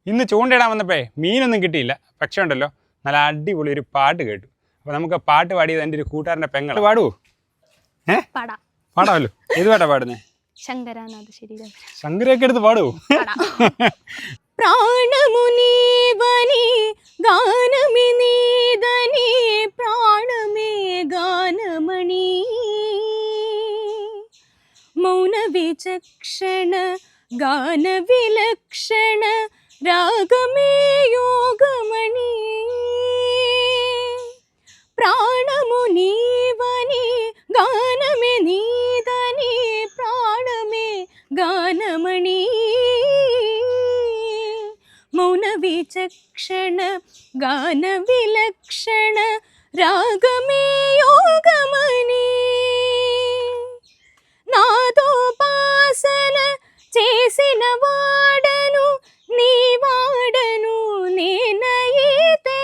ഇന്ന് ചൂണ്ടയിടാൻ വന്നപ്പോഴേ മീനൊന്നും കിട്ടിയില്ല. പക്ഷേ ഉണ്ടല്ലോ നല്ല അടിപൊളി ഒരു പാട്ട് കേട്ടു. അപ്പോൾ നമുക്ക് പാട്ട് പാടിയത് എൻ്റെ ഒരു കൂട്ടുകാരൻ്റെ പെങ്ങൾ. പാടുവോ? പാടാമല്ലോ. ഏത് പാട്ടാ പാടുന്നത്? ശങ്കരൊക്കെ എടുത്ത് പാടുവോ? പ്രാണമുനീവനി ഗാനമേ നീദനി പ്രാണമേ ഗാനമണി മൗന വിചക്ഷണ ഗാന വിലക്ഷണ രാഗമേ യോഗമണി പ്രാണമുനീവനി ഗാനമേ നീദനി പ്രാണമേ ഗാനമണി മൗന വിചക്ഷണ ഗാന വിലക്ഷണ രാഗമേ യോഗമണി నాదోపాసన చేసిన వాడను నీ వాడను నేనైతే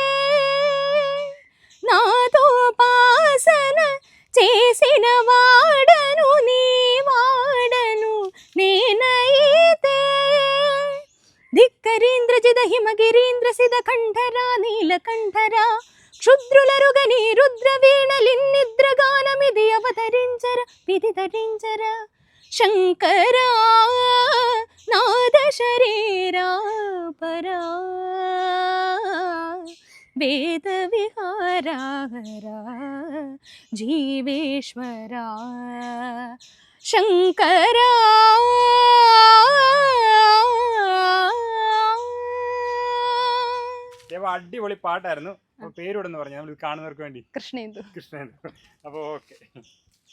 నాదోపాసన చేసిన వాడను నీ వాడను నేనైతే ధిక్కరీంద్రజిద హిమగిరీంద్ర సిద కంఠరా నీలకంఠరా క్షుద్రులరుగని రుద్రవీణలిన్నిద్రగానమిది అవతరించర విధి ధరించర శంకరా నాద శరీరా పరా వేద విహారాహరా జీవేశ్వరా శంకరా അടിപൊളി പാട്ടായിരുന്നു. അപ്പോൾ പേരോടെന്ന് പറഞ്ഞു നമ്മൾ കാണുന്നവർക്ക് വേണ്ടി. കൃഷ്ണേന്ദു. അപ്പോൾ ഓക്കെ.